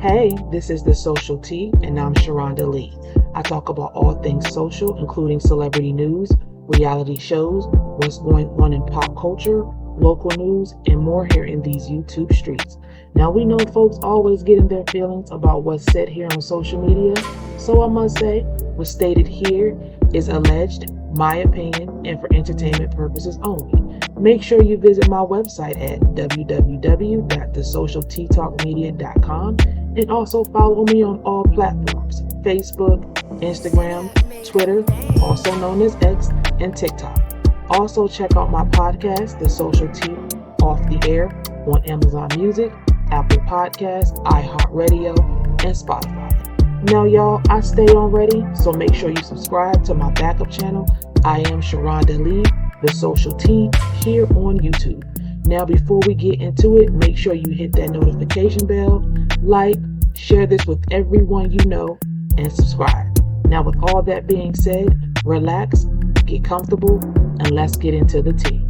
Hey, this is The Social Tea, and I'm Sharonda Lee. I talk about all things social, including celebrity news, reality shows, what's going on in pop culture, local news, and more here in these YouTube streets. Now, we know folks always get in their feelings about what's said here on social media, so I must say, what's stated here is alleged, my opinion, and for entertainment purposes only. Make sure you visit my website at www.thesocialteatalkmedia.com and also follow me on all platforms: Facebook, Instagram, Twitter, also known as X, and TikTok. Also check out my podcast, The Social Tea Off the Air, on Amazon Music, Apple Podcasts, iHeartRadio, and Spotify. Now y'all, I stay on ready, so make sure you subscribe to my backup channel. I am Sharonda Lee, The Social Tea, here on YouTube. Now before we get into it, make sure you hit that notification bell, like, share this with everyone you know, and subscribe. Now with all that being said, relax, get comfortable, and let's get into the tea.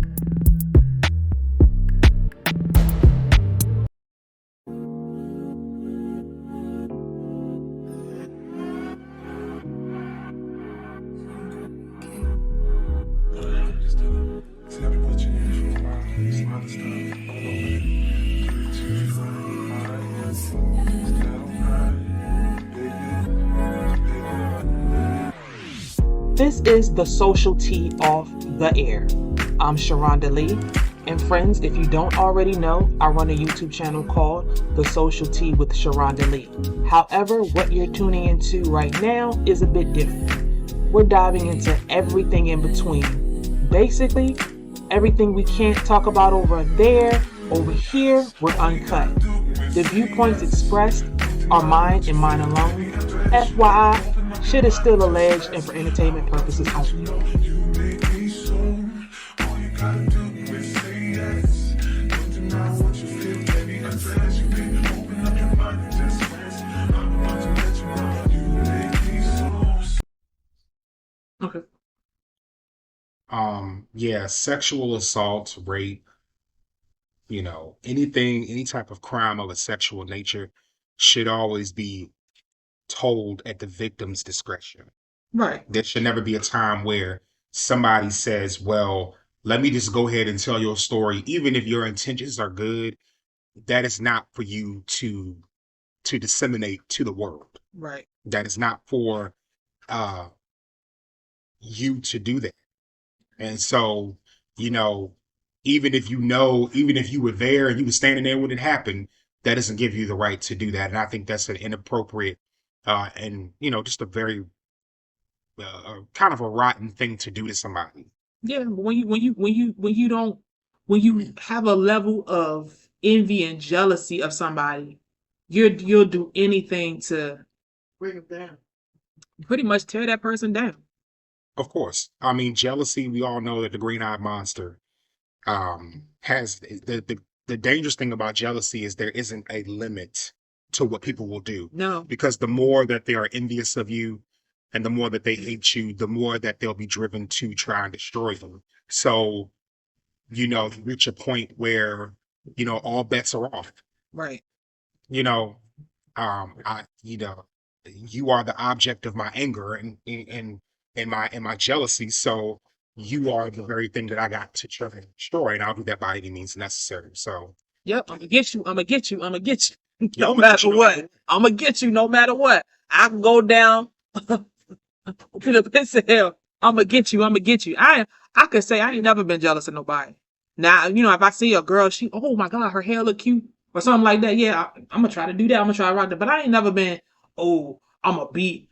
This is The Social Tea Off the Air. I'm Sharonda Lee, and friends, if you don't already know, I run a YouTube channel called The Social Tea with Sharonda Lee. However, what you're tuning into right now is a bit different. We're diving into everything in between. Basically, everything we can't talk about over there, over here, we're uncut. The viewpoints expressed are mine and mine alone. FYI, shit is still alleged and for entertainment purposes only. Okay. Yeah, sexual assault, rape, any type of crime of a sexual nature should always be told at the victim's discretion. Right. There should never be a time where somebody says, well, let me just go ahead and tell your story. Even if your intentions are good, that is not for you to disseminate to the world. Right. That is not for you to do that. And so, even if you were there and you were standing there when it happened, that doesn't give you the right to do that. And I think that's an inappropriate and just a very kind of a rotten thing to do to somebody. Yeah, when you have a level of envy and jealousy of somebody, you'll do anything to bring them down. Pretty much tear that person down. Of course. I mean, jealousy, we all know that the green-eyed monster has the dangerous thing about jealousy is there isn't a limit to what people will do. No. Because the more that they are envious of you and the more that they hate you, the more that they'll be driven to try and destroy them. So, you reach a point where, all bets are off. Right. You are the object of my anger and my jealousy. So you are the very thing that I got to try and destroy, and I'll do that by any means necessary. So, yep, I'm gonna get you. No matter what. I'm gonna get you no matter what. I can go down to the pits of hell. I'm gonna get you. I could say I ain't never been jealous of nobody. Now, if I see a girl, oh my God, her hair look cute or something like that. Yeah, I'm gonna try to do that. I'm gonna try to rock that. But I ain't never been, I'm gonna beat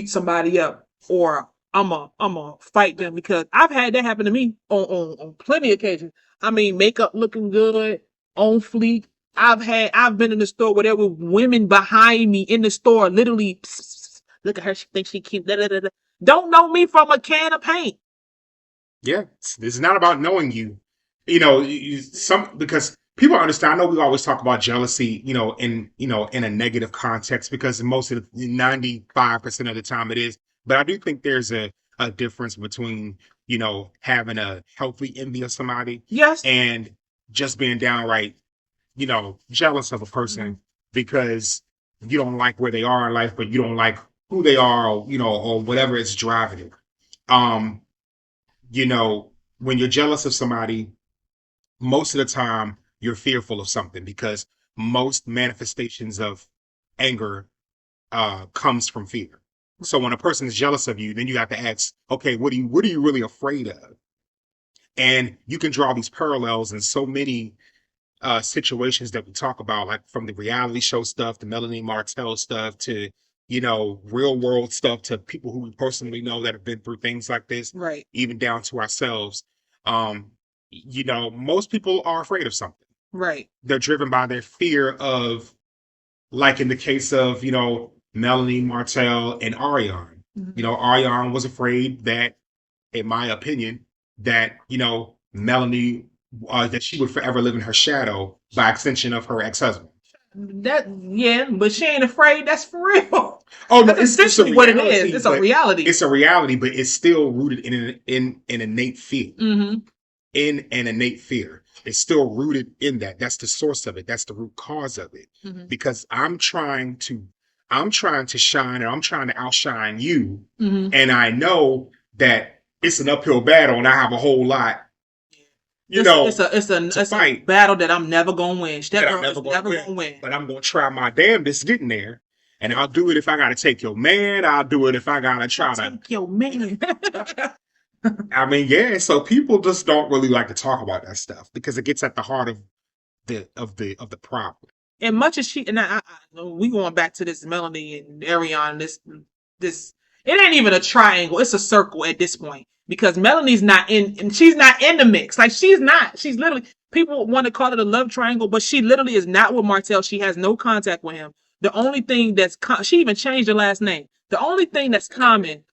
somebody up or I'm gonna fight them, because I've had that happen to me on plenty of occasions. I mean, makeup looking good, on fleek. I've been in the store where there were women behind me in the store, literally, look at her, she thinks she cute. Da, da, da, da. Don't know me from a can of paint. Yeah, this is not about knowing you. Because people understand. I know we always talk about jealousy, in a negative context, because most of the 95% of the time it is. But I do think there's a difference between, having a healthy envy of somebody, yes, and just being downright, jealous of a person, because you don't like where they are in life, but you don't like who they are, or, or whatever is driving it. You know, when you're jealous of somebody, most of the time you're fearful of something, because most manifestations of anger comes from fear. So when a person is jealous of you, then you have to ask, okay, what are you really afraid of? And you can draw these parallels in so many situations that we talk about, like from the reality show stuff, the Melanie Martell stuff, to real world stuff, to people who we personally know that have been through things like this, Right. even down to ourselves. Most people are afraid of something. Right. They're driven by their fear of, like in the case of, Melanie Martell and Ariane. Mm-hmm. Ariane was afraid that, in my opinion, that, Melanie, that she would forever live in her shadow by extension of her ex-husband. But she ain't afraid. That's for real. Oh, no, that's essentially what it is. It's a reality. It's a reality, but it's still rooted in an innate fear. Mm-hmm. In an innate fear. It's still rooted in that. That's the source of it. That's the root cause of it. Mm-hmm. Because I'm trying to shine, and I'm trying to outshine you. Mm-hmm. And I know that it's an uphill battle, and I have a whole lot. It's a battle that I'm never gonna win. That girl is never gonna win. But I'm gonna try my damnedest getting there, and I'll do it if I gotta take your man. I'll do it if I gotta take your man. I mean, yeah. So people just don't really like to talk about that stuff because it gets at the heart of the problem. And much as she and we going back to this Melanie and Ariane, this it ain't even a triangle. It's a circle at this point. Because Melanie's not in, and she's not in the mix. Like, she's not. She's literally, people want to call it a love triangle, but she literally is not with Martell. She has no contact with him. The only thing she even changed her last name. The only thing that's common,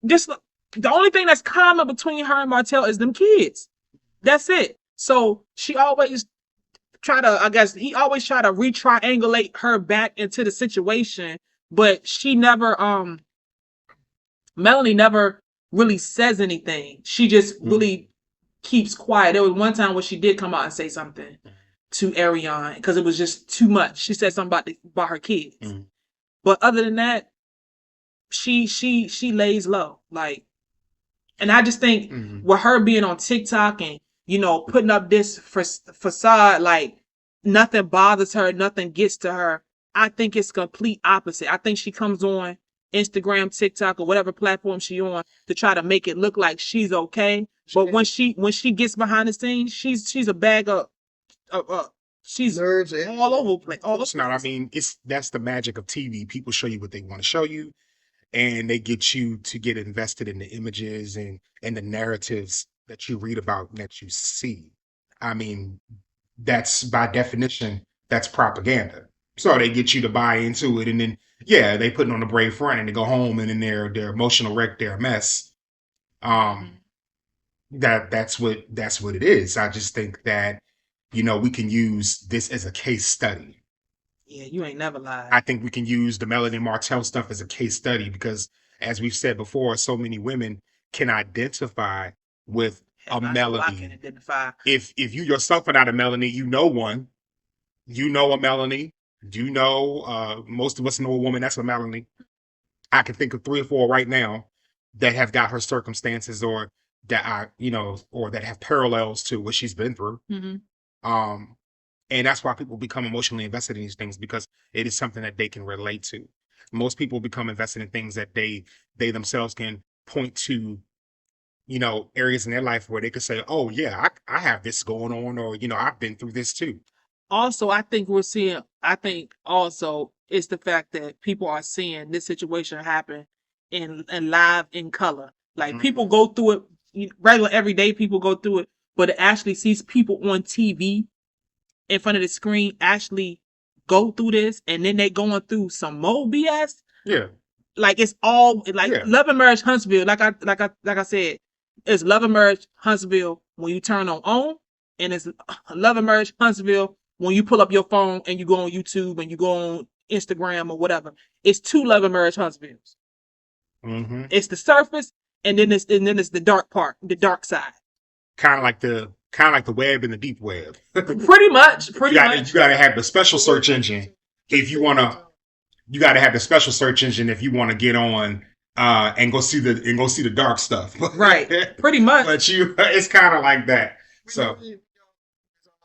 the only thing that's common between her and Martell is them kids. That's it. So he always try to re-triangulate her back into the situation, but Melanie never really says anything. She just really keeps quiet. There was one time where she did come out and say something to Ariane because it was just too much. She said something about her kids. But other than that, she lays low. Like, and I just think with her being on TikTok and putting up this facade, like nothing bothers her, nothing gets to her. I think it's complete opposite. I think she comes on Instagram, TikTok, or whatever platform she on to try to make it look like she's okay. But when she gets behind the scenes, she's a bag of she's nerves all over the place. It's not. I mean, that's the magic of TV. People show you what they want to show you, and they get you to get invested in the images and the narratives that you read about and that you see. I mean, that's by definition, that's propaganda. So they get you to buy into it, and then they put it on the brave front, and they go home, and then they're emotional wreck, they're a mess. That's what it is. I just think that we can use this as a case study. Yeah, you ain't never lied. I think we can use the Melanie Martell stuff as a case study because, as we've said before, so many women can identify with a Melanie. I can identify. If you yourself are not a Melanie, you know one. You know a Melanie. Most of us know a woman that's a Melanie. I can think of 3 or 4 right now that have got her circumstances or that or that have parallels to what she's been through. And that's why people become emotionally invested in these things, because it is something that they can relate to. Most people become invested in things that they themselves can point to, areas in their life where they could say, oh yeah, I have this going on, or, I've been through this too. Also, I think also it's the fact that people are seeing this situation happen in live in color. Like people go through it, regular everyday people go through it, but it actually sees people on TV in front of the screen actually go through this, and then they going through some more BS. Yeah. Like it's all like Love and Marriage Huntsville. Like I said, it's Love and Marriage Huntsville when you turn on, and it's Love and Marriage Huntsville when you pull up your phone and you go on YouTube and you go on Instagram or whatever. It's 2 Love and Marriage Huntsvilles. It's the surface, and then it's the dark part, the dark side. Kind of like the web and the deep web. Pretty much. You gotta have the special search engine if you wanna you got to have the special search engine if you want to get on and go see the dark stuff. Right. Pretty much. But it's kind of like that. So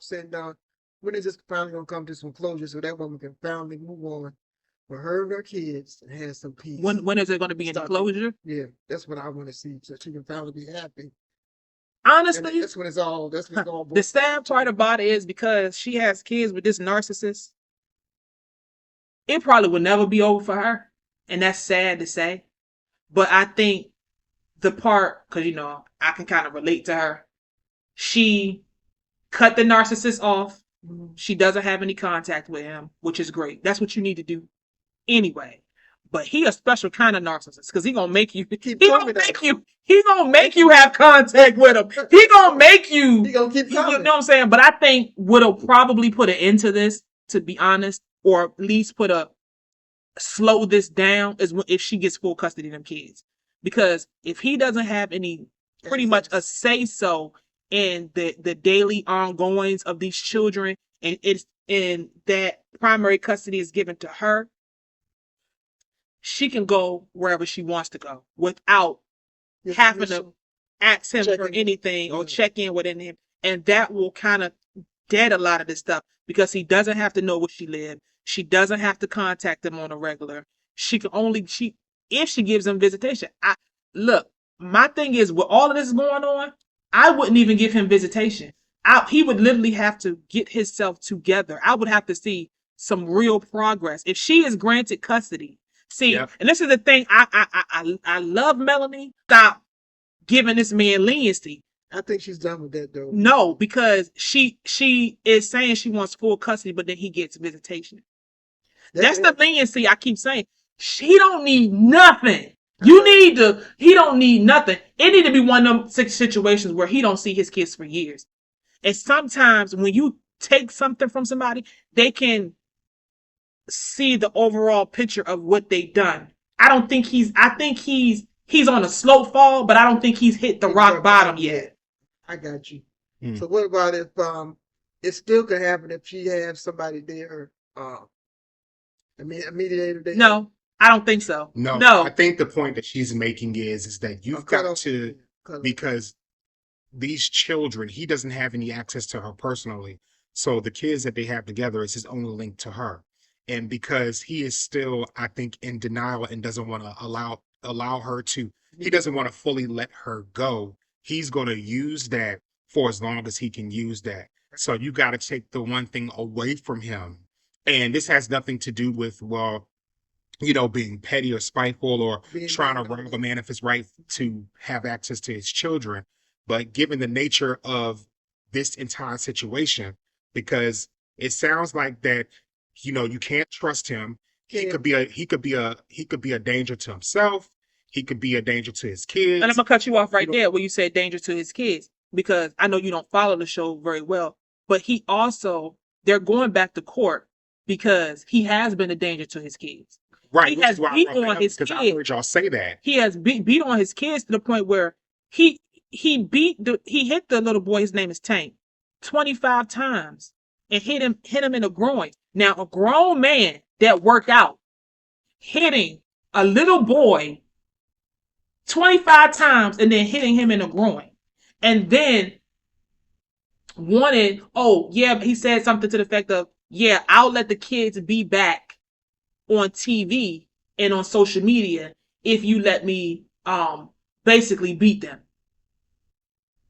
sitting down, when is this finally gonna come to some closure so that woman can finally move on for her and her kids and have some peace? When is it going to be in closure? Yeah, that's what I want to see, so she can finally be happy. Honestly, And that's when it's all. That's when it's all. the sad part about it is because she has kids with this narcissist, it probably will never be over for her. And that's sad to say. But I think the part, because, you know, I can kind of relate to her. She cut the narcissist off. She doesn't have any contact with him, which is great. That's what you need to do anyway. But he a special kind of narcissist because he gonna make you. He gonna make you have contact with him. He gonna make you. He gonna keep coming. You know what I'm saying? But I think what'll probably put an end to this, to be honest, or at least slow this down, is if she gets full custody of them kids. Because if he doesn't have any, pretty much a say so in the daily ongoings of these children, and that primary custody is given to her, she can go wherever she wants to go without having to ask him for anything or check in with him. And that will kind of dead a lot of this stuff because he doesn't have to know where she lives. She doesn't have to contact them on a regular. She can only, if she gives him visitation. Look, my thing is, with all of this going on, I wouldn't even give him visitation. He would literally have to get himself together. I would have to see some real progress. If she is granted custody, and this is the thing, I love Melanie. Stop giving this man leniency. I think she's done with that though. No, because she is saying she wants full custody, but then he gets visitation. That's the leniency I keep saying. She don't need nothing. He don't need nothing. It need to be one of them situations where he don't see his kids for years. And sometimes when you take something from somebody, they can see the overall picture of what they've done. I think he's on a slow fall, but I don't think he's hit the rock bottom yet. I got you. So what about if it still could happen if she has somebody there, a mediator there? No, I don't think so. No. I think the point that she's making is that you've got to, because these children, he doesn't have any access to her personally. So the kids that they have together is his only link to her. And because he is still, I think, in denial and doesn't want to allow her to, he doesn't want to fully let her go. He's going to use that for as long as he can use that. So you got to take the one thing away from him. And this has nothing to do with, being petty or spiteful or trying to rob a man of his right to have access to his children. But given the nature of this entire situation, because it sounds like that, you can't trust him. He could be a danger to himself. He could be a danger to his kids. And I'm gonna cut you off right there where you said danger to his kids, because I know you don't follow the show very well, but they're going back to court because he has been a danger to his kids. Right. He has beat on his kids. I heard y'all say that. He has beat on his kids to the point where he hit the little boy, his name is Tank, 25 times and hit him in the groin. Now, a grown man that worked out hitting a little boy 25 times and then hitting him in the groin. And then he said something to the effect of, I'll let the kids be back on TV and on social media if you let me basically beat them.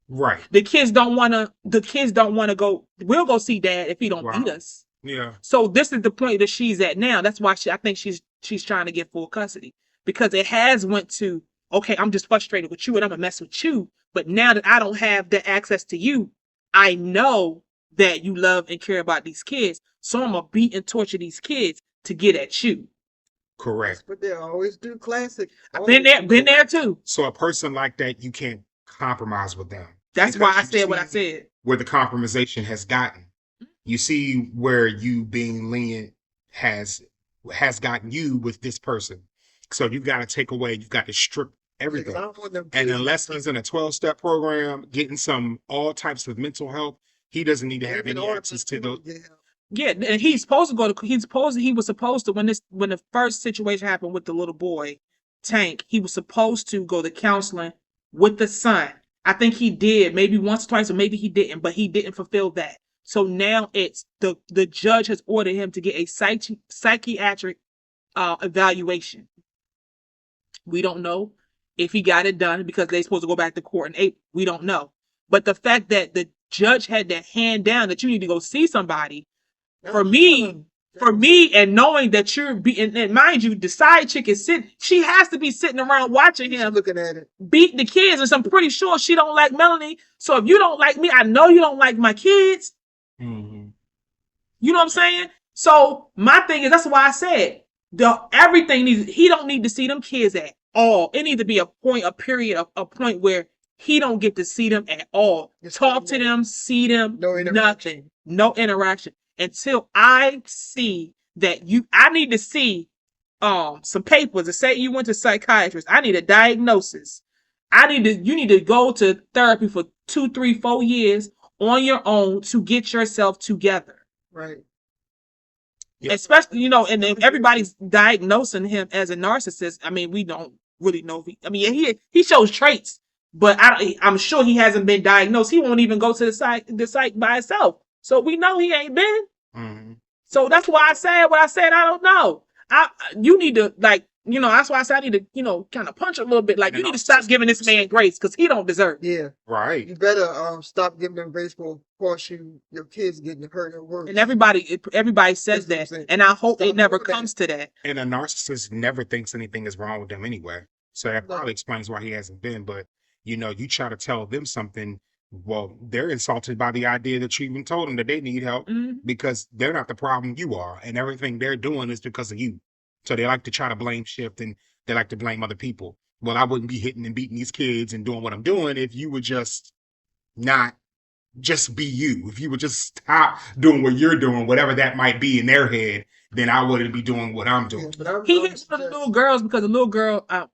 Right. The kids don't want to go. We'll go see dad if he don't beat us. Yeah. So this is the point that she's at now. That's why I think she's trying to get full custody, because it has went to, okay, I'm just frustrated with you and I'm gonna mess with you. But now that I don't have the access to you, I know that you love and care about these kids. So I'm gonna beat and torture these kids to get at you. Correct. But they always do classic. I've been there too. So a person like that, you can't compromise with them. That's why I said what I said. Where the compromisation has gotten. You see where you being lenient has gotten you with this person. So you've got to strip everything. And unless he's in a 12-step program, getting all types of mental help, he doesn't need to have any access to those. Yeah, and he was supposed to when the first situation happened with the little boy, Tank, he was supposed to go to counseling with the son. I think he did, maybe once or twice, or maybe he didn't, but he didn't fulfill that. So now it's the judge has ordered him to get a psychiatric evaluation. We don't know if he got it done because they're supposed to go back to court in April. We don't know. But the fact that the judge had that hand down that you need to go see somebody, for me, and knowing that you're being, and mind you, the side chick is sitting, she has to be sitting around watching him looking at it, beat the kids, and so I'm pretty sure she don't like Melanie. So if you don't like me, I know you don't like my kids. Mm-hmm. You know what I'm saying? So my thing is, that's why I said everything needs. He don't need to see them kids at all. It needs to be a point where he don't get to see them at all. Talk to them, see them, nothing, no interaction until I see that I need to see some papers that say you went to psychiatrist. I need a diagnosis. You need to go to therapy for 2, 3, 4 years on your own to get yourself together. Right. Yep. Especially, and then everybody's diagnosing him as a narcissist. I mean, we don't really know if he shows traits, but I'm sure he hasn't been diagnosed. He won't even go to the site by himself. So we know he ain't been. Mm-hmm. So that's why I said what I said. I don't know. You need to, that's why I said I need to, kind of punch a little bit. Like, you need to stop giving this man grace because he don't deserve it. Yeah. Right. You better stop giving them grace for, of course, your kids getting hurt or worse. And everybody says that. And I hope it never comes to that. And a narcissist never thinks anything is wrong with them anyway. So that probably explains why he hasn't been. But, you try to tell them something. Well, they're insulted by the idea that you even told them that they need help because they're not the problem, you are. And everything they're doing is because of you. So they like to try to blame shift and they like to blame other people. Well, I wouldn't be hitting and beating these kids and doing what I'm doing if you would just not just be you. If you would just stop doing what you're doing, whatever that might be in their head, then I wouldn't be doing what I'm doing. Yeah, he hit one of the little girls because the little girl, I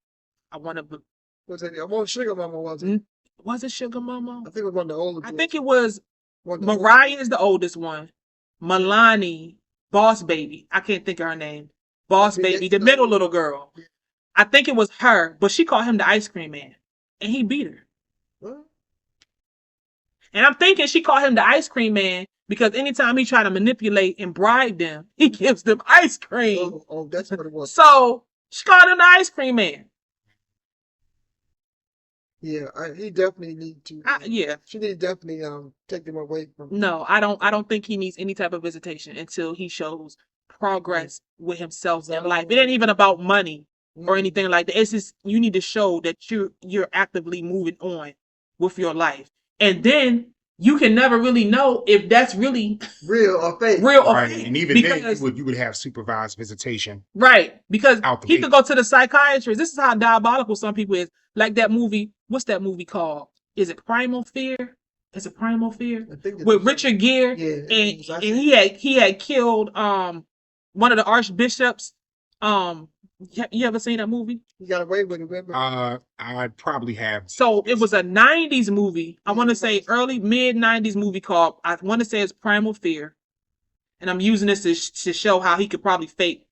want to... Was it Sugar Mama, was it? Was it Sugar Mama? I think it was one of the older I think it was Mariah is the oldest one. Milani, Boss Baby. I can't think of her name. Boss Baby, the middle little girl. I think it was her, but she called him the ice cream man. And he beat her. What? And I'm thinking she called him the ice cream man because anytime he tried to manipulate and bribe them, he gives them ice cream. Oh, that's what it was. So she called him the ice cream man. Yeah, he definitely need to. She need to definitely take him away from. No, I don't think he needs any type of visitation until he shows progress with himself in life. It ain't even about money or anything like that. It's just you need to show that you're actively moving on with your life, and then you can never really know if that's really real or fake. Right. And even then, you would have supervised visitation. Right, because he could go to the psychiatrist. This is how diabolical some people is. Like that movie. What's that movie called? Is it Primal Fear? Is it Primal Fear? With Richard Gere, and he had killed one of the archbishops. You ever seen that movie? He got away with it, remember? I probably have. So it was a 90s movie. I want to say mid 90s movie called, I want to say it's Primal Fear. And I'm using this to show how he could probably fake.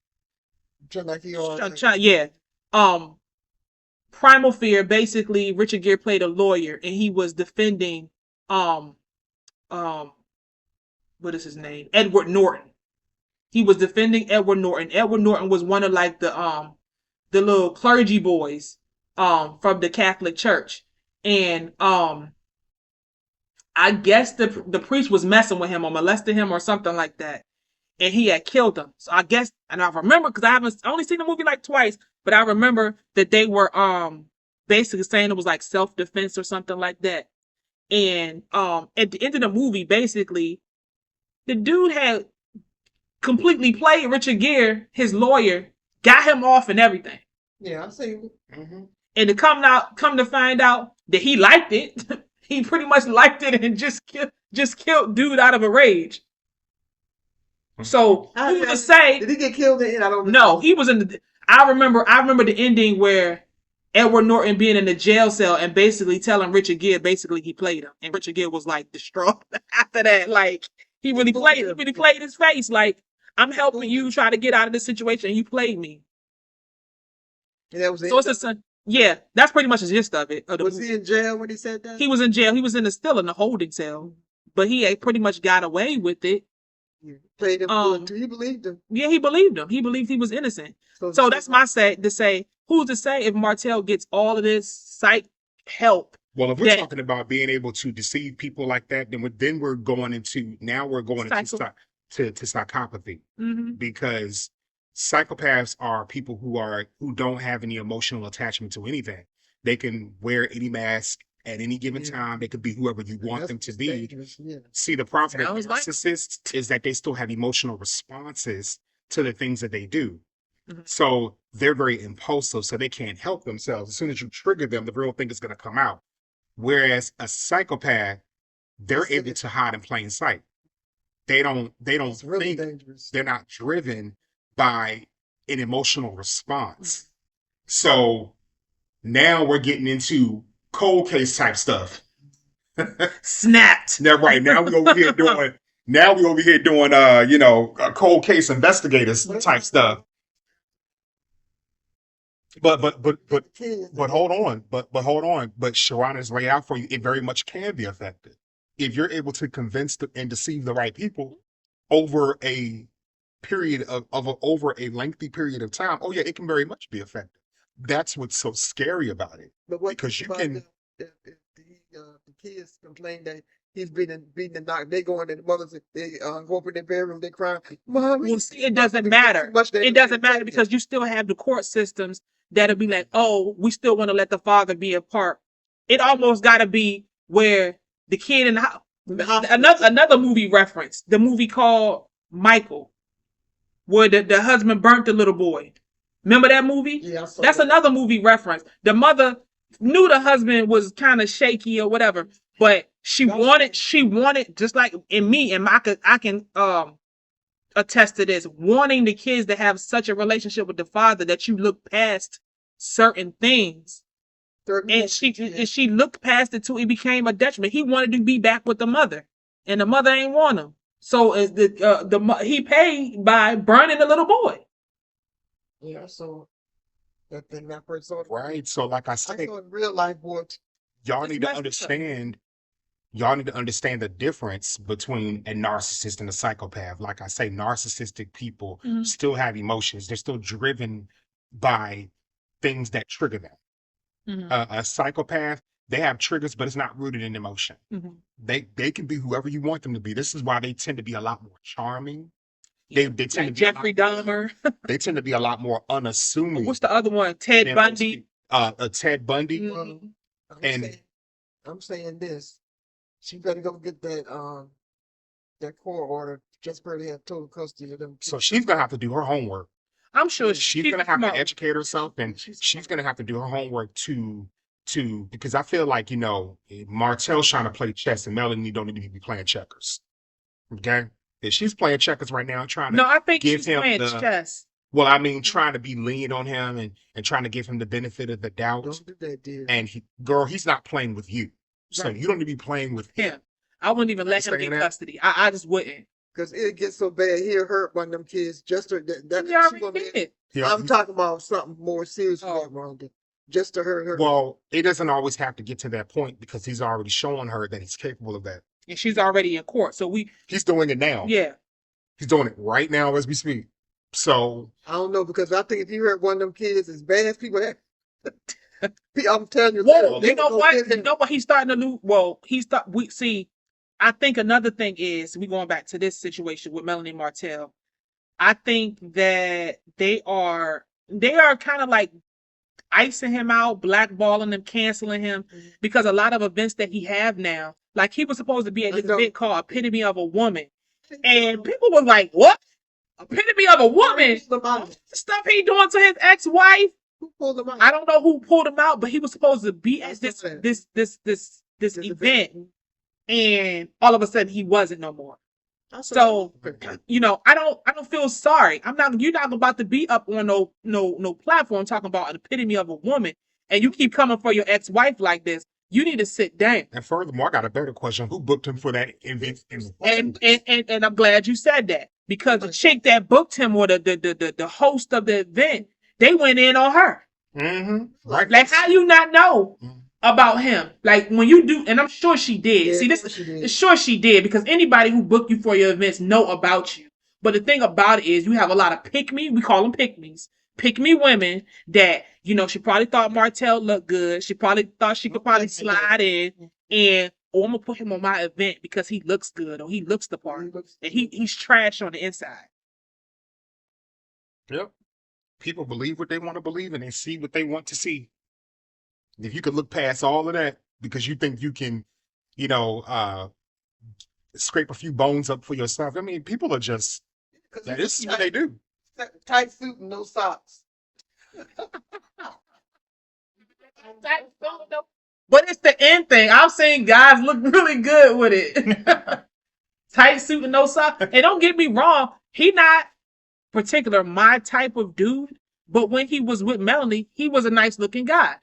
Primal Fear, basically Richard Gere played a lawyer and he was defending what is his name? Edward Norton. He was defending Edward Norton. Edward Norton was one of like the little clergy boys from the Catholic Church. And I guess the priest was messing with him or molesting him or something like that. And he had killed him. So I guess, and I remember, because I only seen the movie like twice, but I remember that they were basically saying it was like self-defense or something like that. And at the end of the movie, basically, the dude had completely played Richard Gere, his lawyer, got him off and everything. Yeah, I see. Mm-hmm. And to come to find out that he liked it, he pretty much liked it and just killed dude out of a rage. So who to say? Did he get killed in? I don't know. No, he was in the. I remember the ending where Edward Norton being in the jail cell and basically telling Richard Gere basically he played him, and Richard Gere was like distraught after that. Like He really played his face. Like, I'm helping you try to get out of this situation, and you played me. And that was So it's a son. Yeah, that's pretty much the gist of it. Was he in jail when he said that? He was in jail. He was still in the holding cell, but he had pretty much got away with it. Played him good too. He believed him. Yeah, he believed him. He believed he was innocent. So that's my say to say. Who's to say if Martell gets all of this psych help? Well, if we're talking about being able to deceive people like that, then we're going into psychopathy, because psychopaths are people who don't have any emotional attachment to anything. They can wear any mask at any given time. They could be whoever you want them to be. Yeah. See, the problem with narcissists is that they still have emotional responses to the things that they do. So they're very impulsive, so they can't help themselves. As soon as you trigger them, the real thing is going to come out. Whereas a psychopath, they're able to hide in plain sight. They don't really think dangerous. They're not driven by an emotional response. So now we're getting into cold case type stuff. Snapped. Now, right now we over here doing cold case investigators type stuff. But hold on. But Sharana's laid out for you. It very much can be effective if you're able to convince and deceive the right people over a period over a lengthy period of time. Oh yeah, it can very much be effective. That's what's so scary about it. But because you can. If the kids complain that he's beating and knocked, they go in and the mothers they go up in their bedroom, they cry. Mom, well, see, it doesn't matter. It doesn't matter because you still have the court systems that'll be like, oh, we still want to let the father be a part. It almost got to be where the kid in the house. Another movie reference, the movie called Michael, where the husband burnt the little boy. Remember that movie? Yeah, that's another movie reference. The mother knew the husband was kind of shaky or whatever, but she wanted just like in me, and I can attest to this, wanting the kids to have such a relationship with the father that you look past certain things. And she looked past it till it became a detriment. He wanted to be back with the mother, and the mother ain't want him. So he paid by burning the little boy. Yeah, so that thing that person. Right. So like I said, in real life, y'all need to understand the difference between a narcissist and a psychopath. Like I say, narcissistic people still have emotions. They're still driven by things that trigger them. A psychopath, they have triggers, but it's not rooted in emotion. They can be whoever you want them to be. This is why they tend to be a lot more charming. They tend like to be Jeffrey Dahmer. They tend to be a lot more unassuming. What's the other one? Ted Bundy. Ted Bundy. I'm saying this. She better go get that court order. Just barely have total custody of them. So she's gonna have to do her homework. I'm sure she's gonna have to educate herself, and she's gonna have to do her homework to because I feel like Martell's trying to play chess, and Melanie don't need to be playing checkers. Okay, if she's playing checkers right now, I think give she's him playing chess. Well, I mean, trying to be lenient on him and trying to give him the benefit of the doubt. Don't do that, dear. And he's not playing with you, so you don't need to be playing with him. I wouldn't even let him get custody. I just wouldn't. Because it gets so bad, he'll hurt one of them kids. Just to I'm talking about something more serious than that, Rhonda. Just to hurt her. Well, it doesn't always have to get to that point because he's already showing her that he's capable of that. And she's already in court, so he's doing it now. Yeah, he's doing it right now as we speak. So I don't know, because I think if you hurt one of them kids as bad as people have, I'm telling you. Well, you know what? He's starting to lose. Well, I think another thing is, we going back to this situation with Melanie Martell. I think that they are kind of like icing him out, blackballing him, canceling him, because a lot of events that he have now, like he was supposed to be at this event called Epitome of a Woman, and people were like, "What? Epitome of a woman? The stuff he doing to his ex-wife?" Who pulled him out? I don't know who pulled him out, but he was supposed to be at this event. And all of a sudden he wasn't no more. So, I don't feel sorry. You're not about to be up on no platform talking about an epitome of a woman, and you keep coming for your ex-wife like this. You need to sit down. And furthermore, I got a better question. Who booked him for that event? And I'm glad you said that, because the chick that booked him, or the host of the event, they went in on her. Mm-hmm. Right. Like, how you not know about him? Like, when you do, and I'm sure she did. Yeah, See, this she did. sure she did, because anybody who booked you for your events know about you. But the thing about it is, you have a lot of pick-me, we call them pick-me's, pick-me women that, you know, she probably thought Martell looked good. She probably thought she could probably slide in and, oh, I'm gonna put him on my event because he looks good, or he looks the part, and he's trash on the inside. Yep. People believe what they want to believe, and they see what they want to see. If you could look past all of that because you think you can, you know, scrape a few bones up for yourself. I mean, people are just, this is what they do. Tight suit and no socks. But it's the end thing. I've seen guys look really good with it. Tight suit and no socks. And don't get me wrong, he not particular my type of dude, but when he was with Melanie, he was a nice looking guy.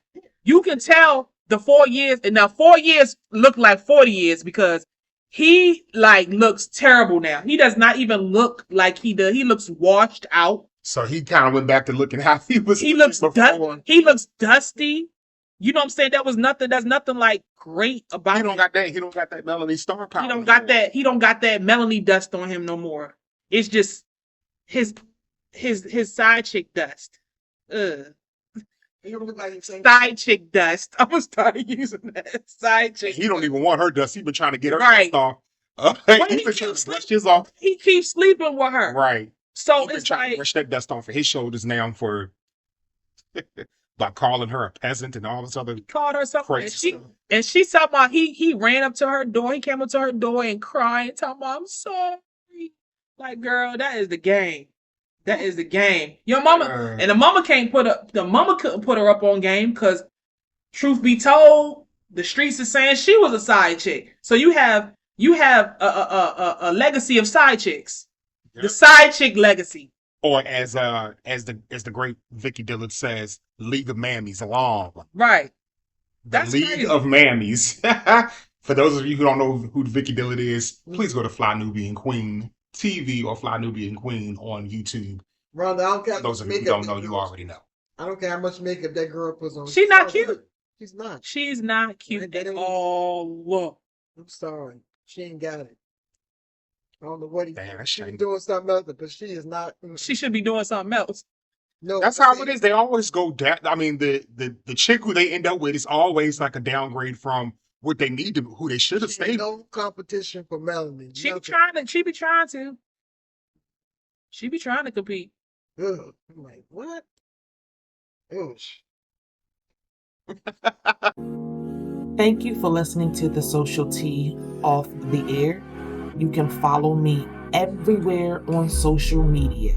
You can tell the 4 years, and now 4 years look like 40 years, because he like looks terrible now. He does not even look like he does. He looks washed out. So he kind of went back to looking how he was. He looks before. he looks dusty. You know what I'm saying? That's nothing like great about He him. don't got that Melanie star power. He don't got that Melanie dust on him no more. It's just his side chick dust. He don't look like he's saying Side chick dust. I'm gonna start using that. Side chick. He don't even want her dust. He been trying to get her Right. dust off. He been trying to brush his off. He keeps sleeping with her. Right. So He been it's trying to like, brush that dust off of his shoulders now for by calling her a peasant and all this other he called her something. crazy And stuff. she talking about he ran up to her door. He came up to her door and crying, talking about, I'm sorry. Like, girl, that is the game. That is the game. Your mama and the mama couldn't put her up on game, because truth be told, the streets are saying she was a side chick. So you have a legacy of side chicks. Yep. The side chick legacy. Or as the great Vicky Dillard says, League of Mammies along. Right. The League of Mammies. For those of you who don't know who Vicky Dillard is, please go to Fly Nubian Queen TV or Fly Nubian Queen on YouTube. Rhonda, I don't care. Those of you who don't know, you already know. I don't care how much makeup that girl puts on. She's not cute. She's not. She's not cute at all. I'm sorry. She ain't got it. I don't know what she's shame. doing something else, but she is not. She should be doing something else. No, that's how it is. They always go down. I mean, the chick who they end up with is always like a downgrade from what they need to, who they should have stayed. No competition for Melanie. She be trying to. She be trying to compete. Ugh. I'm like, what? Oosh. Thank you for listening to The Social Tea Off the Air. You can follow me everywhere on social media.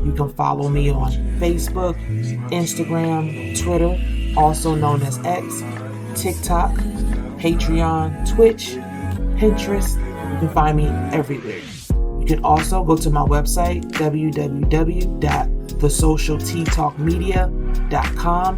You can follow me on Facebook, Instagram, Twitter, also known as X, TikTok, Patreon, Twitch, Pinterest. You can find me everywhere. You can also go to my website, www.thesocialteatalkmedia.com,